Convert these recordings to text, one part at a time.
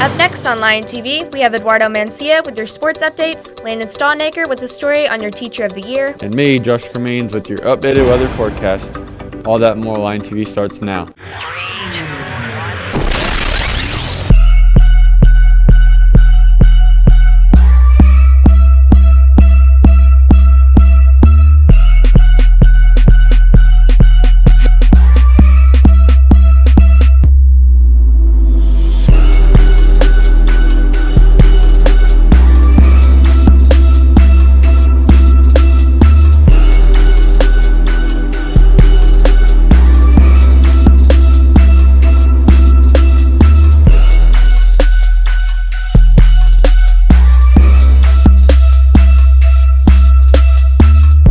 Up next on Lion TV, we have Eduardo Mancia with your sports updates, Landon Stawnacre with a story on your Teacher of the Year, and me, Josh Cremains, with your updated weather forecast. All that and more. Lion TV starts now.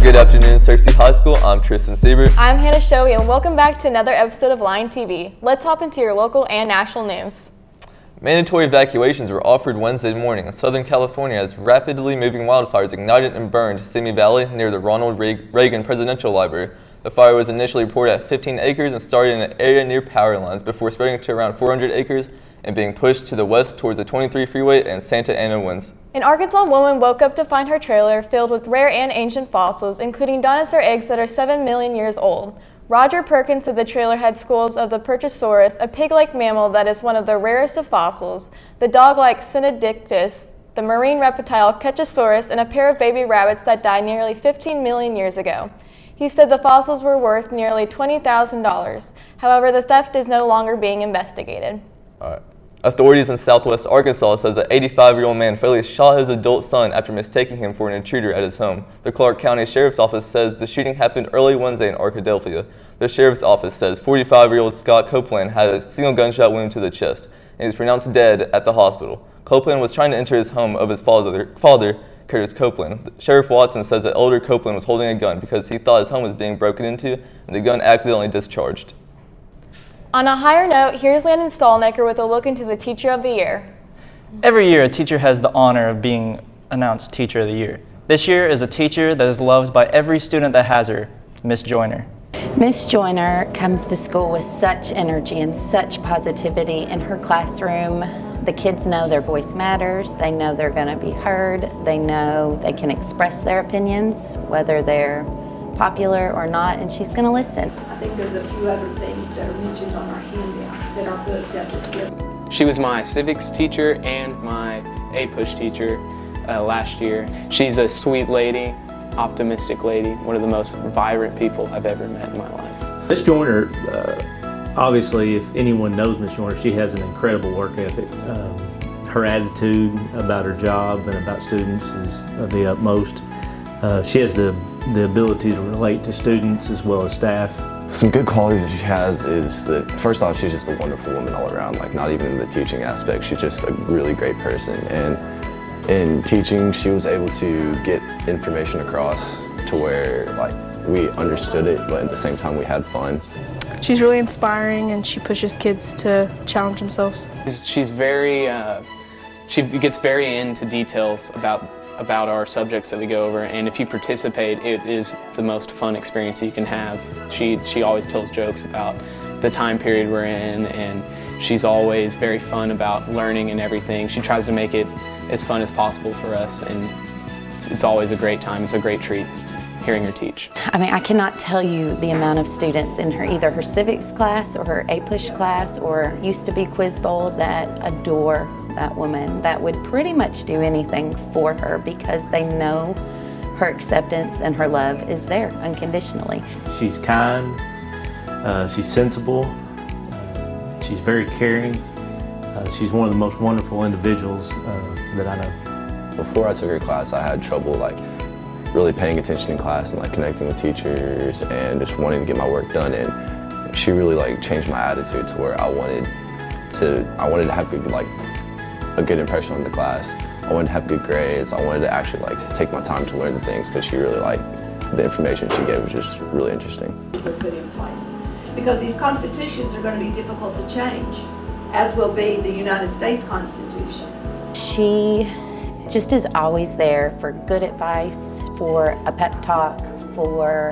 Good afternoon, Searcy High School. I'm Tristan Siebert. I'm Hannah Shoei, and welcome back to another episode of Lion TV. Let's hop into your local and national news. Mandatory evacuations were offered Wednesday morning in Southern California as rapidly moving wildfires ignited and burned Simi Valley near the Ronald Reagan Presidential Library. The fire was initially reported at 15 acres and started in an area near power lines before spreading to around 400 acres and being pushed to the west towards the 23 freeway and Santa Ana winds. An Arkansas woman woke up to find her trailer filled with rare and ancient fossils, including dinosaur eggs that are 7 million years old. Roger Perkins said the trailer had skulls of the Purchosaurus, a pig-like mammal that is one of the rarest of fossils, the dog-like Synodictis, the marine reptile Ketchosaurus, and a pair of baby rabbits that died nearly 15 million years ago. He said the fossils were worth nearly $20,000. However, the theft is no longer being investigated. Authorities in southwest Arkansas says an 85-year-old man fatally shot his adult son after mistaking him for an intruder at his home. The Clark County Sheriff's Office says the shooting happened early Wednesday in Arkadelphia. The Sheriff's Office says 45-year-old Scott Copeland had a single gunshot wound to the chest and he was pronounced dead at the hospital. Copeland was trying to enter his home of his father, Curtis Copeland. Sheriff Watson says that elder Copeland was holding a gun because he thought his home was being broken into and the gun accidentally discharged. On a higher note, here's Landon Stawnacre with a look into the Teacher of the Year. Every year, a teacher has the honor of being announced Teacher of the Year. This year is a teacher that is loved by every student that has her, Miss Joyner. Miss Joyner comes to school with such energy and such positivity in her classroom. The kids know their voice matters, they know they're going to be heard, they know they can express their opinions, whether they're popular or not, and she's going to listen. I think there's a few other things that are mentioned on our handout that our book doesn't give. She was my civics teacher and my APUSH teacher last year. She's a sweet lady, optimistic lady, one of the most vibrant people I've ever met in my life. Miss Joyner, obviously, if anyone knows Miss Joyner, she has an incredible work ethic. Her attitude about her job and about students is of the utmost. She has the ability to relate to students as well as staff. Some good qualities that she has is that, first off, she's just a wonderful woman all around, like not even in the teaching aspect. She's just a really great person. And in teaching, she was able to get information across to where like we understood it, but at the same time we had fun. She's really inspiring and she pushes kids to challenge themselves. She's very, she gets very into details about our subjects that we go over, and if you participate, it is the most fun experience you can have. She always tells jokes about the time period we're in, and she's always very fun about learning and everything. She tries to make it as fun as possible for us, and it's always a great time. It's a great treat hearing her teach. I mean, I cannot tell you the amount of students in either her civics class or her APUSH class or used to be Quiz Bowl that adore that woman, that would pretty much do anything for her because they know her acceptance and her love is there unconditionally. She's kind, she's sensible, she's very caring. She's one of the most wonderful individuals that I know. Before I took her class, I had trouble like really paying attention in class and like connecting with teachers and just wanting to get my work done. And she really like changed my attitude to where I wanted to have a good impression on the class. I wanted to have good grades. I wanted to actually like take my time to learn the things because she really the information she gave was just really interesting. Are put in place because these constitutions are going to be difficult to change, as will be the United States Constitution. She just is always there for good advice, for a pep talk, for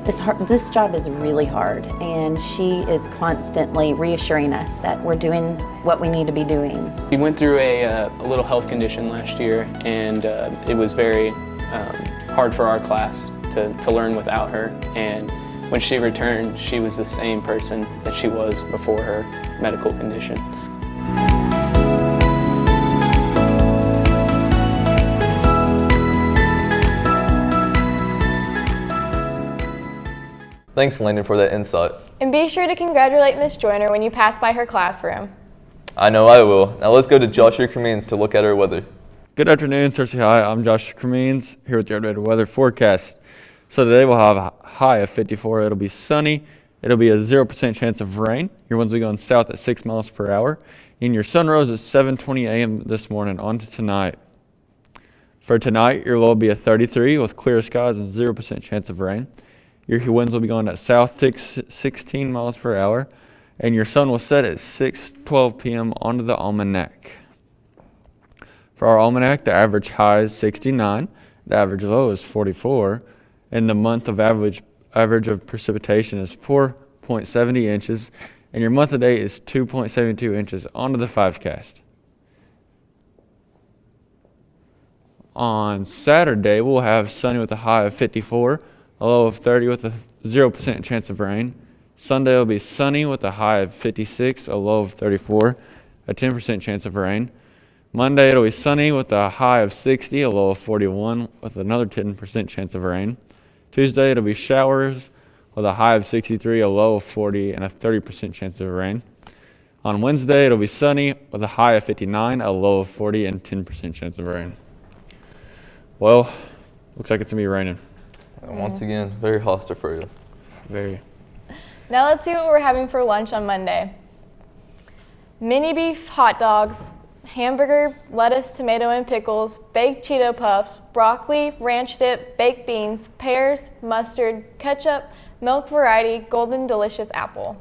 This job is really hard, and she is constantly reassuring us that we're doing what we need to be doing. We went through a little health condition last year, and it was very hard for our class to learn without her. And when she returned, she was the same person that she was before her medical condition. Thanks, Landon, for that insight. And be sure to congratulate Miss Joyner when you pass by her classroom. I know I will. Now let's go to Joshua Cremines to look at our weather. Good afternoon, Searcy High. I'm Josh Cremines here with your updated weather forecast. So today we'll have a high of 54. It'll be sunny. It'll be a 0% chance of rain. Your winds will be going south at 6 miles per hour. And your sun rose at 7:20 a.m. this morning on to tonight. For tonight, your low will be a 33 with clear skies and 0% chance of rain. Your winds will be going at south 16 miles per hour. And your sun will set at 6:12 p.m. onto the almanac. For our almanac, the average high is 69, the average low is 44, and the month of average of precipitation is 4.70 inches, and your month of day is 2.72 inches onto the 5cast. On Saturday, we'll have sunny with a high of 54, a low of 30 with a 0% chance of rain. Sunday will be sunny with a high of 56, a low of 34, a 10% chance of rain. Monday it'll be sunny with a high of 60, a low of 41, with another 10% chance of rain. Tuesday it'll be showers with a high of 63, a low of 40, and a 30% chance of rain. On Wednesday it'll be sunny with a high of 59, a low of 40, and 10% chance of rain. Well, looks like it's going to be raining. And once again, very hostile for you. Very. Now let's see what we're having for lunch on Monday. Mini beef hot dogs, hamburger, lettuce, tomato, and pickles, baked Cheeto Puffs, broccoli, ranch dip, baked beans, pears, mustard, ketchup, milk variety, golden delicious apple.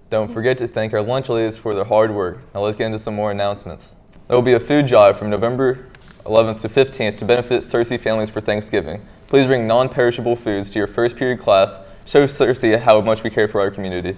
Don't forget to thank our lunch ladies for their hard work. Now let's get into some more announcements. There will be a food drive from November 11th to 15th to benefit Searcy families for Thanksgiving. Please bring non-perishable foods to your first period class. Show Searcy how much we care for our community.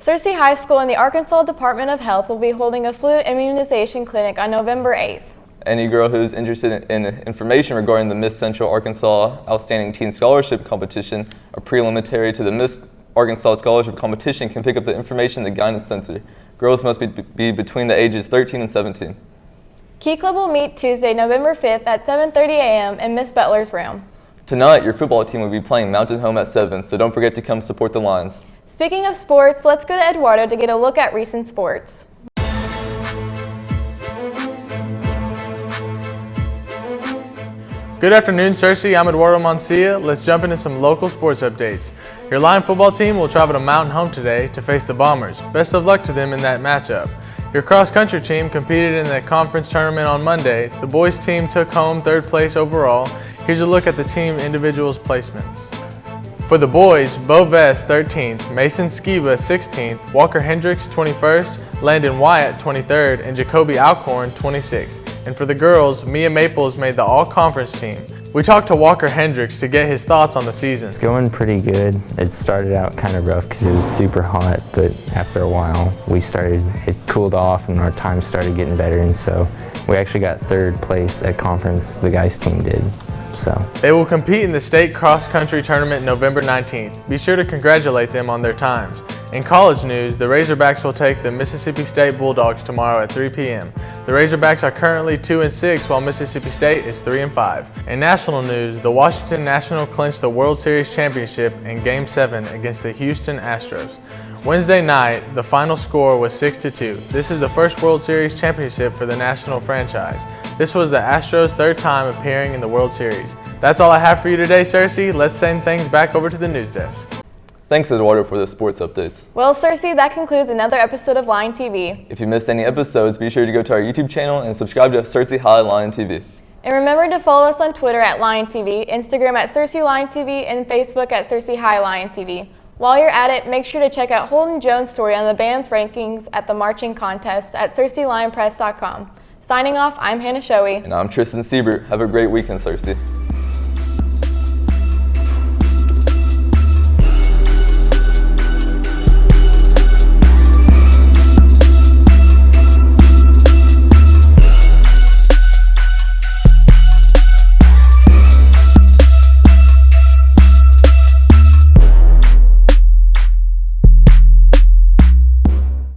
Searcy High School and the Arkansas Department of Health will be holding a flu immunization clinic on November 8th. Any girl who is interested in information regarding the Miss Central Arkansas Outstanding Teen Scholarship Competition, a preliminary to the Miss Arkansas Scholarship Competition, can pick up the information in the Guidance Center. Girls must be between the ages 13 and 17. Key Club will meet Tuesday, November 5th at 7:30 a.m. in Miss Butler's room. Tonight, your football team will be playing Mountain Home at 7, so don't forget to come support the Lions. Speaking of sports, let's go to Eduardo to get a look at recent sports. Good afternoon, Searcy. I'm Eduardo Mancia. Let's jump into some local sports updates. Your Lion football team will travel to Mountain Home today to face the Bombers. Best of luck to them in that matchup. Your cross-country team competed in the conference tournament on Monday. The boys team took home 3rd place overall. Here's a look at the team individuals placements. For the boys, Bo Vest 13th, Mason Skiba 16th, Walker Hendricks 21st, Landon Wyatt 23rd, and Jacoby Alcorn 26th. And for the girls, Mia Maples made the all-conference team. We talked to Walker Hendricks to get his thoughts on the season. It's going pretty good. It started out kind of rough because it was super hot, but after a while it cooled off and our time started getting better, and so we actually got 3rd place at conference, the guys team did. So they will compete in the state cross-country tournament November 19th. Be sure to congratulate them on their times. In college news, the Razorbacks will take the Mississippi State Bulldogs tomorrow at 3 p.m. The Razorbacks are currently 2-6, while Mississippi State is 3-5. In national news, the Washington Nationals clinched the World Series championship in Game 7 against the Houston Astros. Wednesday night, the final score was 6-2. This is the first World Series championship for the National franchise. This was the Astros' 3rd time appearing in the World Series. That's all I have for you today, Searcy. Let's send things back over to the news desk. Thanks, Eduardo, for the sports updates. Well, Searcy, that concludes another episode of Lion TV. If you missed any episodes, be sure to go to our YouTube channel and subscribe to Searcy High Lion TV. And remember to follow us on Twitter at Lion TV, Instagram at Searcy Lion TV, and Facebook at Searcy High Lion TV. While you're at it, make sure to check out Holden Jones' story on the band's rankings at the marching contest at SearcyLionPress.com. Signing off, I'm Hannah Shoei. And I'm Tristan Siebert. Have a great weekend, Searcy.